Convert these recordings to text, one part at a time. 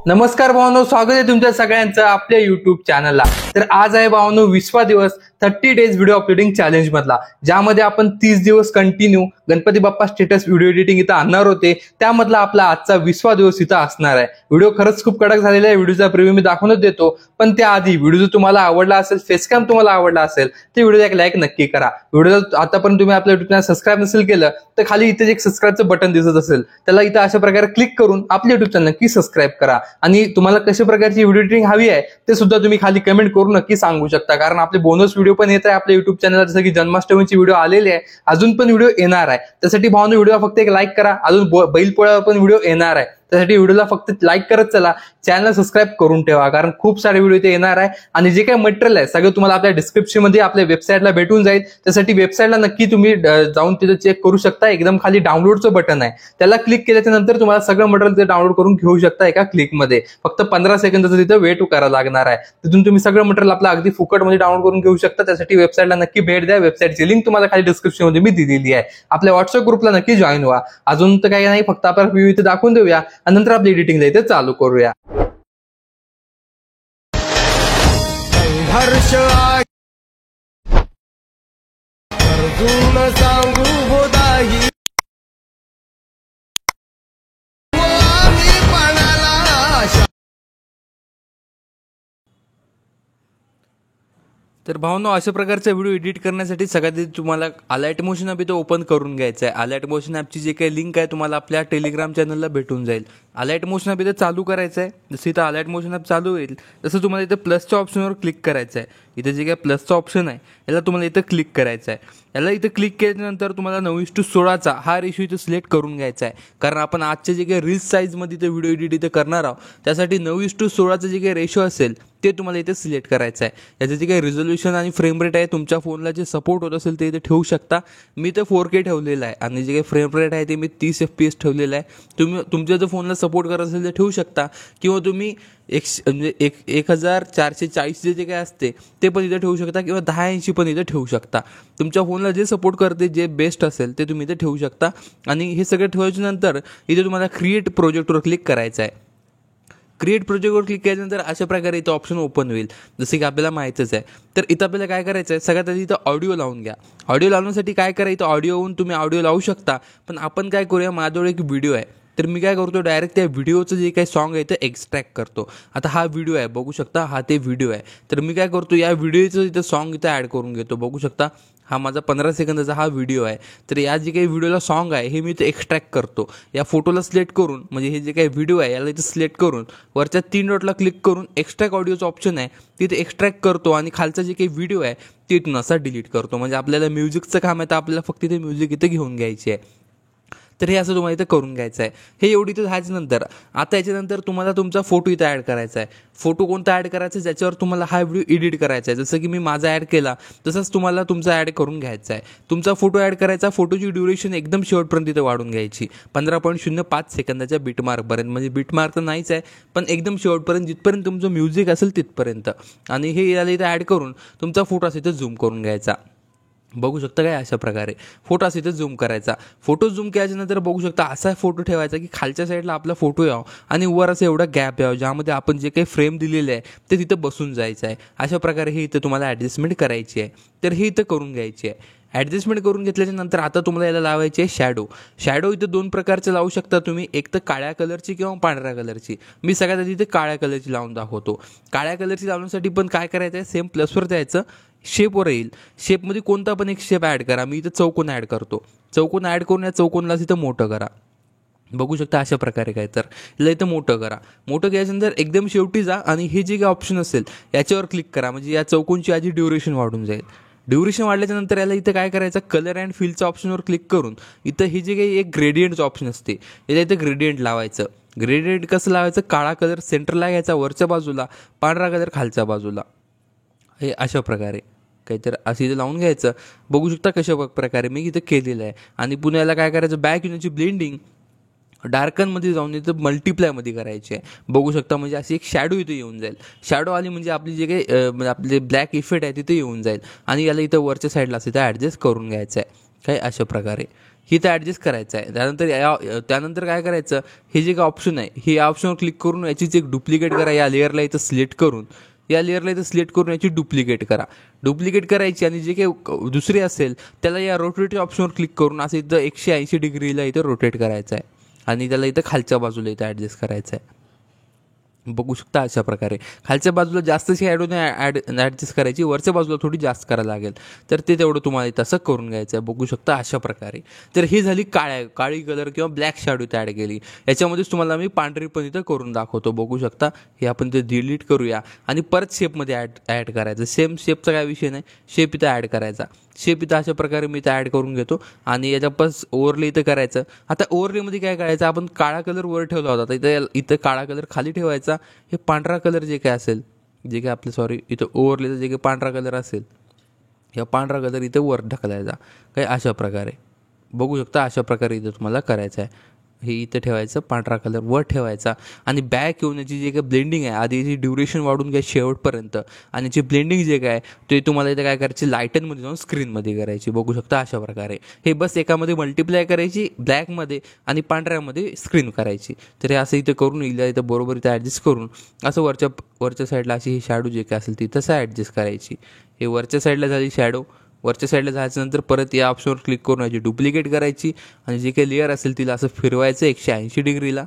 नमस्कार भावांनो, स्वागत आहे तुमच्या सगळ्यांचं आपल्या युट्यूब चॅनलला। तर आज आहे भावांनो 20वा दिवस 30 डेज व्हिडिओ अपलोडिंग चॅलेंज मधला, ज्यामध्ये आपण 30 दिवस continue Ganpati Bappa status video editing इथं आणणार होते। त्यामधला आपला आजचा 20वा दिवस इथं असणार आहे। व्हिडिओ खरंच खूप कडक झालेला आहे। व्हिडिओचा प्रिव्ह्यू मी दाखवूनच देतो, पण त्याआधी व्हिडिओ जर तुम्हाला आवडला असेल, फेसकॅम तुम्हाला आवडला असेल तर व्हिडिओला एक लाईक नक्की करा। व्हिडिओ आतापर्यंत तुम्ही आपल्या युट्यूब चॅनल सबस्क्राइब नसेल केलं तर खाली इथे एक सबस्क्राइबचं बटन दिसत असेल, त्याला इथं अशा प्रकारे क्लिक करून आपल्या युट्यूब चॅनल नक्की सबस्क्राइब करा। आणि तुम्हाला कशा प्रकारची व्हिडिओ एडिटिंग हवी आहे ते सुद्धा तुम्ही खाली कमेंट करून नक्की सांगू शकता, कारण आपले बोनस व्हिडिओ पण येत आहे आपल्या युट्यूब चॅनलला। जसं की जन्माष्टमीची व्हिडिओ आलेली आहे, अजून पण व्हिडिओ येणार आहे। त्यासाठी भावांनो व्हिडिओ फक्त एक लाईक करा। अजून बैलपोळ्यावर पण व्हिडिओ येणार आहे, त्यासाठी व्हिडिओला फक्त लाईक करत चला, चॅनल सबस्क्राइब करून ठेवा, कारण खूप सारे व्हिडिओ इथे येणार आहे। आणि जे काही मटेरियल आहे सगळं तुम्हाला आपल्या डिस्क्रिप्शन मध्ये आपल्या वेबसाईटला भेटून जाईल। त्यासाठी वेबसाईटला नक्की तुम्ही जाऊन तिथे चेक करू शकता। एकदम खाली डाउनलोडचं बटन आहे, त्याला क्लिक केल्याच्या नंतर तुम्हाला सगळं मटेरियल डाउनलोड करून घेऊ शकता एका क्लिकमध्ये। फक्त 15 सेकंदाचं तिथे वेट करायला लागणार आहे। तिथून तुम्ही सगळं मटेरियल आपलं अगदी फुकटमध्ये डाउनलोड करून घेऊ शकता। त्यासाठी वेबसाईटला नक्की भेट द्या। वेबसाईटची लिंक तुम्हाला खाली डिस्क्रिप्शन मध्ये मी दिलेली आहे। आपल्या व्हॉट्सअप ग्रुपला नक्की जॉईन व्हा। अजून तर काही नाही, फक्त आपण व्ह्यू इथे दाखवून देऊया आणि नंतर आपली एडिटिंग इथे चालू करूया। हर्ष अर्जुन सांगू बोधाही तर भावनो, अशा प्रकारचा व्हिडिओ एडिट करण्यासाठी सगळ्यात आधी तुम्हाला अलाइट मोशन ॲप इथं ओपन करून घ्यायचं आहे। अलाइट मोशन ॲपची जे काही लिंक आहे तुम्हाला आपल्या टेलिग्राम चॅनलला भेटून जाईल। अलाइट मोशन ॲप इथं चालू करायचं आहे। जसं इथं अलाइट मोशन ॲप चालू होईल तसं तुम्हाला इथं प्लसच्या ऑप्शनवर क्लिक करायचं आहे। इथं जे काही प्लसचा ऑप्शन आहे याला तुम्हाला इथं क्लिक करायचं आहे। याला इथं क्लिक केल्यानंतर तुम्हाला 9:16चा हा रेशो इथं सिलेक्ट करून घ्यायचा आहे, कारण आपण आजचे जे काही रील्स साईजमध्ये इथं व्हिडिओ एडिट इथं करणार आहोत, त्यासाठी 9:16चा जे काही रेशो असेल ते तुम्हाला इथे सिलेक्ट करायचं आहे। याचं जे काही रिझोल्युशन आणि फ्रेम रेट आहे तुमच्या फोनला जे सपोर्ट होत असेल ते इथे ठेवू शकता। मी तर 4K ठेवलेलं आहे आणि जे काही फ्रेम रेट आहे ते मी 30 FPS ठेवलेलं आहे। तुम्ही तुमच्या जर फोनला सपोर्ट करत असेल तर ठेवू शकता, किंवा तुम्ही 1440 जे काही असते ते पण इथे ठेवू शकता, किंवा 1080 पण इथे ठेवू शकता। तुमच्या फोनला जे सपोर्ट करते, जे बेस्ट असेल ते तुम्ही इथे ठेवू शकता। आणि हे सगळं ठेवायच्या नंतर इथे तुम्हाला क्रिएट प्रोजेक्टवर क्लिक करायचं आहे। क्रिएट प्रोजेक्टवर क्लिक केल्यानंतर अशा प्रकारे इथं ऑप्शन ओपन होईल, जसं की आपल्याला माहितीच आहे। तर इथं आपल्याला काय करायचं आहे, सगळ्यात आधी इथं ऑडिओ लावून घ्या। ऑडिओ लावण्यासाठी काय करायचं, ऑडिओहून तुम्ही ऑडिओ लावू शकता, पण आपण काय करूया, माझ्याजवळ एक व्हिडिओ आहे तर मी काय करतो, डायरेक्ट त्या व्हिडिओचं जे काही सॉन्ग आहे ते एक्स्ट्रॅक्ट करतो। आता हा व्हिडिओ आहे, बघू शकता, हा ते व्हिडिओ आहे। तर मी काय करतो, या व्हिडिओचं इथं सॉन्ग इथं ॲड करून घेतो। बघू शकता, हा माझा 15 सेकंदाचा हा व्हिडिओ आहे। तर या जे काही व्हिडिओला सॉन्ग आहे हे मी इथे एक्स्ट्रॅक्ट करतो। या फोटोला सिलेक्ट करून, म्हणजे हे जे काही व्हिडिओ आहे याला इथे सिलेक्ट करून वरच्या 3 डॉटला क्लिक करून एक्स्ट्रॅक्ट ऑडिओचं ऑप्शन आहे तिथे एक्स्ट्रॅक्ट करतो, आणि खालचा जे काही व्हिडिओ आहे ते इथून असा डिलीट करतो। म्हणजे आपल्याला म्युझिकचं काम आहे तर आपल्याला फक्त इथे म्युझिक इथे घेऊन घ्यायची आहे। तर हे असं तुम्हाला इथं करून घ्यायचं आहे। हे एवढी इथं झाल्यानंतर आता याच्यानंतर तुम्हाला तुमचा फोटो इथं ॲड करायचा आहे। फोटो कोणता ॲड करायचा आहे, ज्याच्यावर तुम्हाला हा व्हिडिओ एडिट करायचा आहे। जसं की मी माझा ॲड केला तसंच तुम्हाला तुमचा ॲड करून घ्यायचा आहे। तुमचा फोटो ॲड करायचा, फोटोची ड्युरेशन एकदम शेवटपर्यंत इथं वाढून घ्यायची 15.05 सेकंदाच्या बीटमार्कपर्यंत। म्हणजे बीटमार्क तर नाहीच आहे, पण एकदम शेवटपर्यंत, जिथपर्यंत तुमचं म्युझिक असेल तिथपर्यंत। आणि हे याला इथं ॲड करून तुमचा फोटो असं इथं झूम करून घ्यायचा। बघू शकता काय, अशा प्रकारे फोटो असं इथं झूम करायचा। फोटो झूम केल्याच्यानंतर बघू शकता असा फोटो ठेवायचा की खालच्या साईडला आपला फोटो यावं आणि वर असं एवढा गॅप यावं, ज्यामध्ये आपण जे काही फ्रेम दिलेले आहे ते तिथं बसून जायचं आहे। अशा प्रकारे हे इथं तुम्हाला ॲडजस्टमेंट करायची आहे। तर हे इथं करून घ्यायची आहे। ॲडजस्टमेंट करून घेतल्याच्या नंतर आता तुम्हाला याला लावायची आहे शॅडो। शॅडो इथं 2 प्रकारचे लावू शकता तुम्ही, एक तर काळ्या कलरची किंवा पांढऱ्या कलरची। मी सगळ्यात आधी इथे काळ्या कलरची लावून दाखवतो। काळ्या कलरची लावण्यासाठी पण काय करायचं आहे, सेम प्लसवर जायचं, शेपवर येईल, शेपमध्ये कोणता पण एक शेप ॲड करा। मी इथं चौकोन ॲड करतो। चौकोन ॲड करून या चौकोनलाच इथं मोठं करा। बघू शकता अशा प्रकारे काय, तर याला इथं मोठं करा। मोठं केल्यानंतर एकदम शेवटी जा आणि हे जे काही ऑप्शन असेल याच्यावर क्लिक करा, म्हणजे या चौकोनची आधी ड्युरेशन वाढून जाईल। ड्युरेशन वाढल्याच्या नंतर याला इथं काय करायचं, कलर अँड फिलच्या ऑप्शनवर क्लिक करून इथं हे जे काही एक ग्रेडियंटचं ऑप्शन असते याला इथं ग्रेडियंट लावायचं। ग्रेडियंट कसं लावायचं, काळा कलर सेंटरला घ्यायचा वरच्या बाजूला, पांढरा कलर खालच्या बाजूला, हे अशा प्रकारे काहीतरी असं इथं लावून घ्यायचं। बघू शकता कशा प्रकारे मी इथं केलेलं आहे। आणि पुन्हा याला काय करायचं, बॅक युनिटची ब्लेंडिंग डार्कनमध्ये जाऊन इथं मल्टिप्लायमध्ये करायची आहे। बघू शकता, म्हणजे अशी एक शॅडो इथं येऊन जाईल। शॅडो आली म्हणजे आपली जे काही म्हणजे आपले ब्लॅक इफेक्ट आहे तिथे येऊन जाईल, आणि याला इथं वरच्या साईडला असं इथं ॲडजस्ट करून घ्यायचं आहे काय, अशा प्रकारे। ही तर ॲडजस्ट करायचं आहे. त्यानंतर काय करायचं, हे जे काय ऑप्शन आहे हे या ऑप्शनवर क्लिक करून याचीच एक डुप्लिकेट करा. या लेअरला इथं सिलेक्ट करून याची डुप्लिकेट करा. डुप्लिकेट करायची आणि जे काही दुसरी असेल त्याला या रोटेट ऑप्शनवर क्लिक करून असं इथं 180 डिग्रीला इथं रोटेट करायचं आहे आणि त्याला इथं खालच्या बाजूला इथं ॲडजस्ट करायचं आहे. बघू शकता अशा प्रकारे कालच्या बाजूला जास्त शॅडोने ॲडजस्ट करायची, वरच्या बाजूला थोडी जास्त करायला लागेल. तर ते तेवढं तुम्हाला तसं करून घ्यायचं आहे. बघू शकता अशा प्रकारे. तर ही झाली काळी कलर किंवा ब्लॅक शॅडो इथं ॲड केली. याच्यामध्येच तुम्हाला मी पांढरी पण इथं करून दाखवतो. बघू शकता हे आपण ते डिलीट करूया आणि परत शेपमध्ये ॲड करायचं. सेम शेपचा काय विषय नाही, शेप इथं ॲड करायचा. शेप इथं अशा प्रकारे मी इथं ॲड करून घेतो आणि याच्या पस ओव्हरले इथं करायचं. आता ओव्हरलेमध्ये काय करायचं, आपण काळा कलर वर ठेवला होता तर इथं काळा कलर खाली ठेवायचा. हे पांढरा कलर जे काय असेल, जे काय आपलं इथं ओव्हरलेचा जे काही पांढरा कलर असेल, या पांढरा कलर इथं वर ढकलायचा. काय अशा प्रकारे बघू शकता. अशा प्रकारे इथं तुम्हाला करायचं आहे. हे इथं ठेवायचं, पांढरा कलर वर ठेवायचा आणि बॅक येऊन याची जे काही ब्लेंडिंग आहे आधी याची ड्युरेशन वाढून घ्या शेवटपर्यंत आणि याची ब्लेंडिंग जे काय ते तुम्हाला इथं काय करायची, लायटनमध्ये जाऊन स्क्रीनमध्ये करायची. बघू शकता अशा प्रकारे. हे बस एकामध्ये मल्टिप्लाय करायची ब्लॅकमध्ये आणि पांढऱ्यामध्ये स्क्रीन करायची. तर हे असं इथं करून इथं बरोबर इथं ॲडजस्ट करून असं वरच्या साईडला अशी ही शॅडो जे काय असेल ती तसं ॲडजस्ट करायची. हे वरच्या साईडला झाली शॅडो. वरच्या साईडला जायच्यानंतर परत या ऑप्शनवर क्लिक करून याची डुप्लिकेट करायची आणि जे काही लेअर असेल तिला असं फिरवायचं 180 डिग्रीला.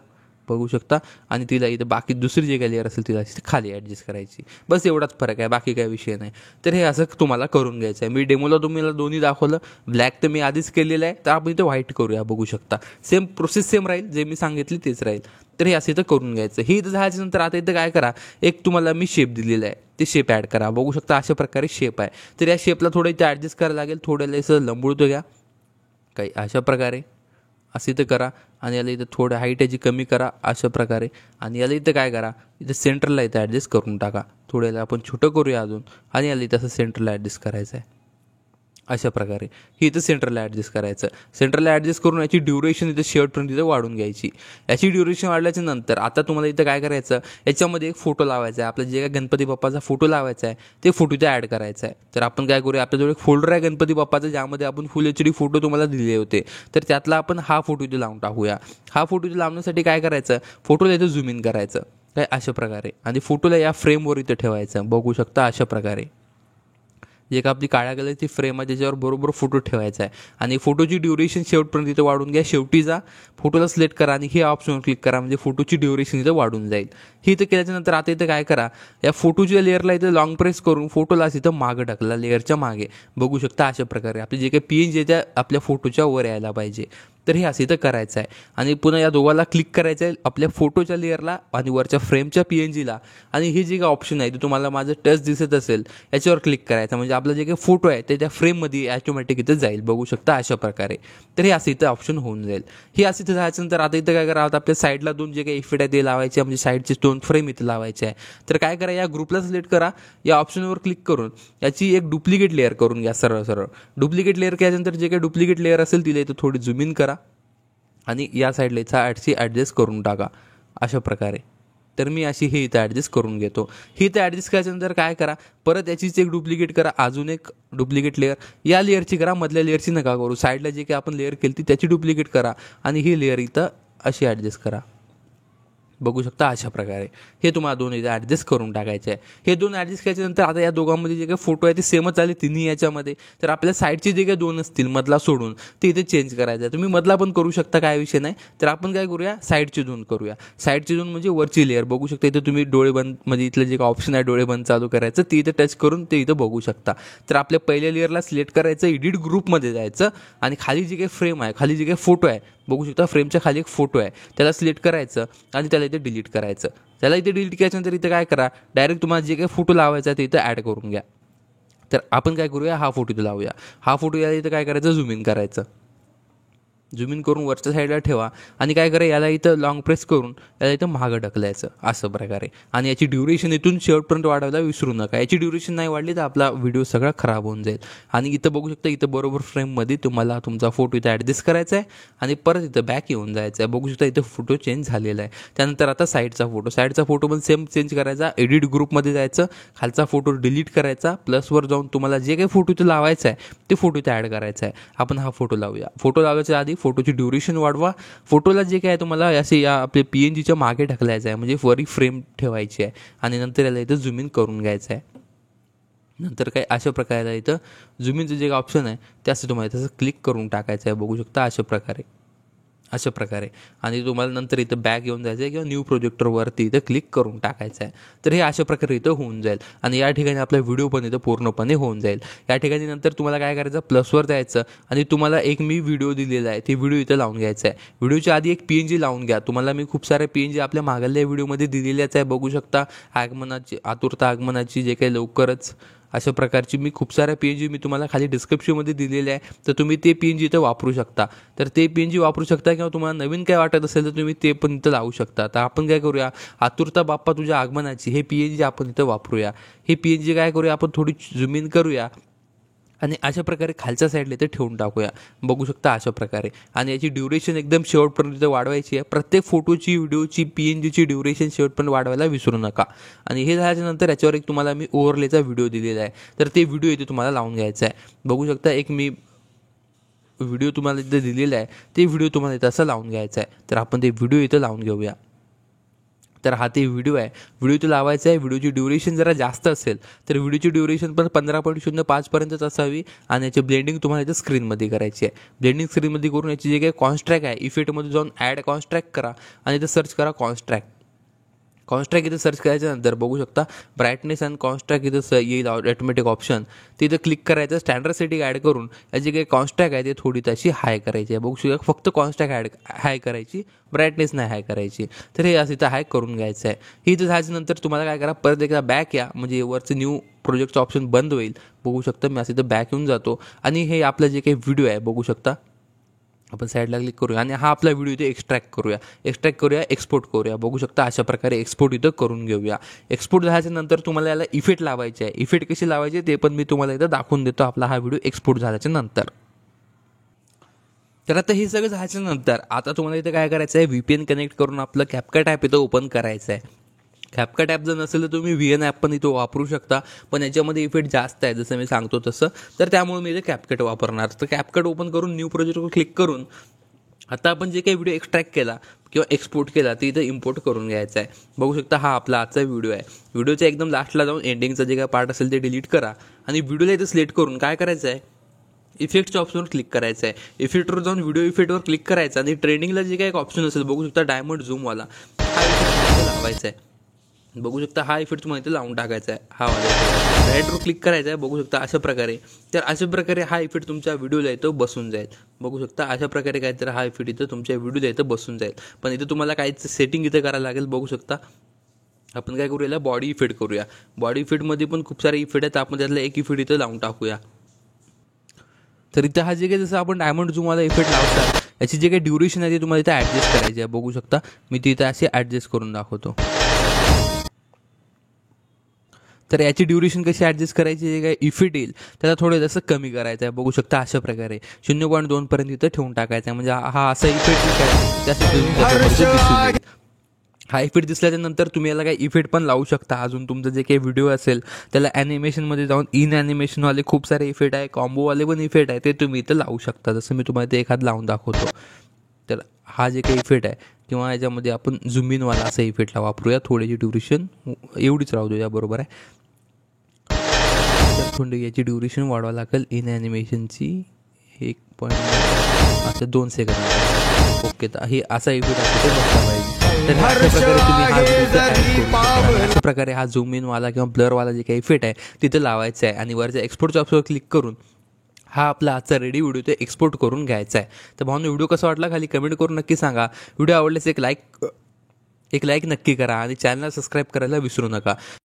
बघू शकता आणि तिला इथं बाकी दुसरी जे काही लेअर असेल तिला खाली ॲडजस्ट करायची. बस एवढाच फरक आहे, बाकी काही विषय नाही. तर हे असं तुम्हाला करून घ्यायचं आहे. मी डेमोला तुम्हाला दोन्ही दाखवलं. ब्लॅक तर मी आधीच केलेलं आहे, तर आपण इथं व्हाईट करूया. बघू शकता सेम प्रोसेस सेम राहील, जे मी सांगितली तेच राहील. तर हे असं इथं करून घ्यायचं. हे इथं झाल्याच्यानंतर आता इथं काय करा, एक तुम्हाला मी शेप दिलेला आहे ते शेप ॲड करा. बघू शकता अशा प्रकारे शेप आहे. तर या शेपला थोडं इथं ॲडजस्ट करायला लागेल. थोड्याला असं लंबूळतो घ्या काही अशा प्रकारे असं इथं करा आणि याला इथं थोडं हाईट याची कमी करा अशा प्रकारे आणि याला इथं काय करा, इथं सेंटरला इथं ॲडजस्ट करून टाका. थोड्याला आपण छोटं करूया अजून आणि याला इथं असं सेंटरला ॲडजस्ट करायचं आहे अशा प्रकारे. ही इथं सेंटरला ॲडजस्ट करायचं. सेंटरला ॲडजस्ट करून याची ड्युरेशन इथं शेवटपर्यंत इथं वाढून घ्यायची. याची ड्युरेशन वाढल्याच्या नंतर आता तुम्हाला इथं काय करायचं, याच्यामध्ये एक फोटो लावायचा आहे. आपला जे काय गणपती बाप्पाचा फोटो लावायचा आहे ते फोटो इथं ॲड करायचा आहे. तर आपण काय करूया, आपल्याजवळ एक फोल्डर आहे गणपती बाप्पाचा ज्यामध्ये आपण फुल HD फोटो तुम्हाला दिले होते. तर त्यातला आपण हा फोटो इथे लावून टाकूया. हा फोटो इथे लावण्यासाठी काय करायचं, फोटोला इथं झूम इन करायचं काय अशा प्रकारे आणि फोटोला या फ्रेमवर इथं ठेवायचं. बघू शकता अशा प्रकारे. जे का आपली काळ्या कलरची फ्रेम आहे त्याच्यावर बरोबर फोटो ठेवायचा आहे आणि फोटोची ड्युरेशन शेवटपर्यंत इथं वाढून घ्या. शेवटी जा, फोटोला सिलेक्ट करा आणि हे ऑप्शनवर क्लिक करा, म्हणजे फोटोची ड्युरेशन इथं वाढून जाईल. ही इथं केल्याच्यानंतर आता इथं काय करा, या फोटोच्या लेअरला इथं लॉंग प्रेस करून फोटोला इथं मागं टाकला, लेअरच्या मागे. बघू शकता अशा प्रकारे आपले जे काही PNG आहे त्या आपल्या फोटोच्या वर यायला पाहिजे. तर हे असं इथं करायचं आहे आणि पुन्हा या दोघाला क्लिक करायचं आहे, आपल्या फोटोच्या लेअरला आणि वरच्या फ्रेमच्या PNGला. आणि हे जे काही ऑप्शन आहे ते तुम्हाला माझं टच दिसत असेल याच्यावर क्लिक करायचं, म्हणजे आपला जे काही फोटो आहे ते त्या फ्रेममध्ये ॲटोमॅटिक इथं जाईल. बघू शकता अशा प्रकारे. तर हे असं इथं ऑप्शन होऊन जाईल. हे असं इथं जायच्यानंतर आता इथं काय करा, आता आपल्या साईडला दोन जे काही इफेक्ट आहे ते लावायचे, म्हणजे साईडचे 2 फ्रेम इथं लावायचे आहे. तर काय करा, या ग्रुपला सिलेक्ट करा, या ऑप्शनवर क्लिक करून याची एक डुप्लिकेट लेअर करून घ्या. सरळ डुप्लिकेट लेअर केल्यानंतर जे काही डुप्लिकेट लेअर असेल तिला इथं थोडी झूम इन करा आणि या साईडला इथं ॲडजस्ट करून टाका अशा प्रकारे. तर मी अशी हे इथं ॲडजस्ट करून घेतो. ही इथं ॲडजस्ट करायच्यानंतर काय करा, परत याचीच एक डुप्लिकेट करा, अजून एक डुप्लिकेट लेअर या लेअरची करा, मधल्या लेअरची नका करू. साईडला जे काही आपण लेअर केली ती त्याची डुप्लिकेट करा आणि ही लेअर इथं अशी ॲडजस्ट करा. बघू शकता अशा प्रकारे. हे तुम्हाला दोन इथं ॲडजस्ट करून टाकायचे आहे. हे दोन ॲडजस्ट केल्याच्यानंतर आता या दोघांमध्ये जे काही फोटो आहे ते सेमच आले तिन्ही याच्यामध्ये. तर आपल्या साईडचे जे काही दोन असतील मधला सोडून ते इथे चेंज करायचं आहे. तुम्ही मधला पण करू शकता, काय विषय नाही. तर आपण काय करूया, साईडचे दोन करूया. साईडचे दोन म्हणजे वरची लेअर. बघू शकता इथं तुम्ही डोळे बंद, म्हणजे इथलं जे काही ऑप्शन आहे डोळे बंद चालू करायचं ते इथं टच करून ते इथं बघू शकता. तर आपल्या पहिल्या लेअरला सिलेक्ट करायचं, एडिट ग्रुपमध्ये जायचं आणि खाली जे काही फ्रेम आहे, खाली जे काही फोटो आहे, बघू शकता फ्रेमच्या खाली एक फोटो आहे, त्याला सिलेक्ट करायचं आणि त्याला इथे डिलीट करायचं. त्याला इथे डिलीट केल्याच्यानंतर इथं काय करा, डायरेक्ट तुम्हाला जे काही फोटो लावायचा आहे ते इथं ॲड करून घ्या. तर आपण काय करूया, हा फोटो इथं लावूया. हा फोटो याला इथं काय करायचं, झूम इन करायचं. झूम इन करून वरच्या साईडला ठेवा आणि काय करा, याला इथं लॉंग प्रेस करून याला इथं मागं ढकलायचं असं प्रकारे. आणि याची ड्युरेशन इथून शेवटपर्यंत वाढवायला विसरू नका. याची ड्युरेशन नाही वाढली तर आपला व्हिडिओ सगळा खराब होऊन जाईल. आणि इथं बघू शकता, इथं बरोबर फ्रेममध्ये तुम्हाला तुमचा फोटो इथं ॲडजस्ट करायचा आहे आणि परत इथं बॅक येऊन जायचं आहे. बघू शकता इथं फोटो चेंज झालेला आहे. त्यानंतर आता साईडचा फोटो पण सेम चेंज करायचा. एडिट ग्रुपमध्ये जायचं, खालचा फोटो डिलीट करायचा, प्लसवर जाऊन तुम्हाला जे काही फोटो इथं लावायचा आहे ते फोटो इथं ॲड करायचा आहे. आपण हा फोटो लावूया. फोटो लावायच्या आधी फोटोची ड्युरेशन वाढवा. फोटोला जे काय तुम्हाला असे या आपले PNGच्या मागे ढकलायचं आहे, म्हणजे वरी फ्रेम ठेवायची आहे आणि नंतर याला इथं झूम इन करून घ्यायचं आहे. नंतर काय अशा प्रकारे इथं झूम इनचं जे ऑप्शन आहे त्याचं तुम्हाला तसं क्लिक करून टाकायचं आहे. बघू शकता अशा प्रकारे आणि तुम्हाला नंतर इथं बॅक येऊन जायचं आहे किंवा न्यू प्रोजेक्टरवरती इथं क्लिक करून टाकायचं आहे. तर हे अशा प्रकारे इथं होऊन जाईल आणि या ठिकाणी आपला व्हिडिओ पण इथं पूर्णपणे होऊन जाईल. या ठिकाणी नंतर तुम्हाला काय करायचं, प्लसवर जायचं आणि तुम्हाला एक मी व्हिडिओ दिलेला आहे ते व्हिडिओ इथं लावून घ्यायचा आहे. व्हिडिओच्या आधी एक PNG लावून घ्या. तुम्हाला मी खूप सारे PNG आपल्या मागल्या व्हिडिओमध्ये दिलेल्याच आहे. बघू शकता आतुरता आगमनाची जे काही लवकरच अशा प्रकारची मी खूप साऱ्या PNG मी तुम्हाला खाली डिस्क्रिप्शनमध्ये दिलेले आहे. तर तुम्ही ते PNG इथं वापरू शकता. तर ते PNG वापरू शकता किंवा तुम्हाला नवीन काय वाटत असेल तर तुम्ही ते पण इथं लावू शकता. तर आपण काय करूया, आतुरता बाप्पा तुझ्या आगमनाची हे PNG आपण इथं वापरूया. हे PNG काय करूया, आपण थोडी झूम इन करूया आणि अशा प्रकारे खालच्या साईडला इथे ठेवून टाकूया. बघू शकता अशा प्रकारे. आणि याची ड्युरेशन एकदम शेवटपर्यंत वाढवायची आहे. प्रत्येक फोटोची, व्हिडिओची, PNGची ड्युरेशन शेवटपर्यंत वाढवायला विसरू नका. आणि हे झाल्याच्यानंतर याच्यावर एक तुम्हाला मी ओव्हरलेचा व्हिडिओ दिलेला आहे. तर ते व्हिडिओ इथे तुम्हाला लावून घ्यायचा आहे. बघू शकता एक मी व्हिडिओ तुम्हाला इथं दिलेला आहे, ते व्हिडिओ तुम्हाला इथं असं लावून घ्यायचा आहे. तर आपण ते व्हिडिओ इथं लावून घेऊया. तर हा ते व्हिडिओ आहे, व्हिडिओ इथं लावायचा आहे. व्हिडिओची ड्युरेशन जरा जास्त असेल तर व्हिडिओची ड्युरेशन पण 15.05पर्यंतच असावी आणि याची ब्लेंडिंग तुम्हाला इथं स्क्रीनमध्ये करायची आहे. ब्लेंडिंग स्क्रीनमध्ये करून याची जे काही कॉन्स्ट्रॅक आहे, इफेक्टमध्ये जाऊन ॲड कॉन्स्ट्रॅक करा आणि इथं सर्च करा कॉन्स्ट्रॅक इथं सर्च करायच्यानंतर बघू शकता ब्राईटनेस अँड कॉन्स्ट्रॅक इथं येईल ऑटोमॅटिक ऑप्शन. ते इथं क्लिक करायचं. स्टँडर्ड सेटिंग ॲड करून याची काही कॉन्स्ट्रॅक आहे ते थोडी तशी हाय करायची आहे. बघू शकता फक्त कॉन्स्ट्रॅक हाय करायची, ब्राईटनेस नाही हाय करायची. तर हे असं इथं हाय करून घ्यायचं आहे. हे इथं झाल्यानंतर तुम्हाला काय करा, परत एकदा बॅक या, म्हणजे वरचं न्यू प्रोजेक्टचं ऑप्शन बंद होईल. बघू शकता मी असं इथं बॅक येऊन जातो आणि हे आपलं जे काही व्हिडिओ आहे बघू शकता आपण साईडला क्लिक करूया आणि हा आपला व्हिडिओ इथे एक्स्ट्रॅक्ट करूया, एक्सपोर्ट करूया. बघू शकता अशा प्रकारे एक्सपोर्ट इथं करून घेऊया. एक्सपोर्ट झाल्याच्यानंतर तुम्हाला याला इफेक्ट लावायचे आहे. इफेक्ट कशी लावायचे ते पण मी तुम्हाला इथं दाखवून देतो आपला हा व्हिडिओ एक्सपोर्ट झाल्याच्या नंतर. तर आता हे सगळं झाल्याच्यानंतर आता तुम्हाला इथं काय करायचं आहे, VPN कनेक्ट करून आपलं CapCut ॲप इथं ओपन करायचं आहे. CapCut ॲप जर नसेल तर तुम्ही VN ॲप पण इथं वापरू शकता, पण याच्यामध्ये इफेक्ट जास्त आहे जसं मी सांगतो तसं. तर त्यामुळे मी इथे CapCut वापरणार. तर CapCut ओपन करून न्यू प्रोजेक्टवर क्लिक करून आता आपण जे काही व्हिडिओ एक्स्ट्रॅक्ट केला किंवा एक्सपोर्ट केला ते इथं इम्पोर्ट करून घ्यायचा आहे. बघू शकता हा आपला आजचा व्हिडिओ आहे. व्हिडिओच्या एकदम लास्टला जाऊन एंडिंगचा जे काही पार्ट असेल ते डिलीट करा आणि व्हिडिओला इथं सिलेक्ट करून काय करायचं आहे, इफेक्टच्या ऑप्शनवर क्लिक करायचं आहे. इफेक्टवर जाऊन व्हिडिओ इफेक्टवर क्लिक करायचं आणि ट्रेंडिंगला जे काही एक ऑप्शन असेल बघू शकता डायमंड झूमवाला, हा इफेक्ट लावायचा आहे. बघू शकता हा इफेक्ट तुम्हाला इथे लावून टाकायचा आहे. हा वाला राईटवर क्लिक करायचा आहे. बघू शकता अशा प्रकारे. तर अशा प्रकारे हा इफेक्ट तुमच्या व्हिडिओला इथं बसून जाईल. बघू शकता अशा प्रकारे काहीतरी हा इफेक्ट इथं तुमच्या व्हिडिओला इथं बसून जाईल. पण इथं तुम्हाला काहीच सेटिंग इथं करायला लागेल. बघू शकता आपण काय करूया, याला बॉडी इफेक्ट करूया. बॉडी इफेक्टमध्ये पण खूप सारे इफेक्ट आहेत, आपण त्यातला एक इफेक्ट इथं लावून टाकूया. तर इथं हा जे काही जसं आपण डायमंड झूमवाला इफेक्ट लावतात याची जे काही ड्युरेशन आहे ते तुम्हाला इथं ॲडजस्ट करायची आहे. बघू शकता मी ती इथं अशी ॲडजस्ट करून दाखवतो. तर याची ड्युरेशन कशी ॲडजस्ट करायची, जे काही इफेक्ट येईल त्याला थोडं जसं कमी करायचं आहे. बघू शकता अशा प्रकारे 0.2 पर्यंत इथं ठेवून टाकायचा आहे. म्हणजे हा असा इफेक्ट त्यासाठी हा इफेक्ट दिसल्याच्यानंतर तुम्ही याला काही इफेक्ट पण लावू शकता. अजून तुमचं जे काही व्हिडिओ असेल त्याला ॲनिमेशनमध्ये जाऊन इन ॲनिमेशनवाले खूप सारे इफेक्ट आहे, कॉम्बोवाले पण इफेक्ट आहे, ते तुम्ही इथं लावू शकता. जसं मी तुम्हाला ते एखाद लावून दाखवतो. तर हा जे काही इफेक्ट आहे किंवा याच्यामध्ये आपण झूम इनवाला असा इफेक्टला वापरूया. थोडीची ड्युरेशन एवढीच राहू देऊया, बरोबर आहे. तर थोडी याची ड्युरेशन वाढवावं लागेल इन ॲनिमेशनची 1.2 सेकंद. ओके, तर हे असा इफेक्ट असतो ते बघता पाहिजे. तर अशा प्रकारे तुम्ही हा व्हिडिओ अशा प्रकारे हा झूम इनवाला किंवा ब्लरवाला जे काही इफेक्ट आहे तिथं लावायचं आहे आणि वरच्या एक्सपोर्टच्या ऑप्शनवर क्लिक करून हा आपला आजचा रेडी व्हिडिओ ते एक्सपोर्ट करून घ्यायचा आहे. तर भावना व्हिडिओ कसा वाटला खाली कमेंट करून नक्की सांगा. व्हिडिओ आवडल्यास एक लाईक नक्की करा आणि चॅनलला सबस्क्राईब करायला विसरू नका.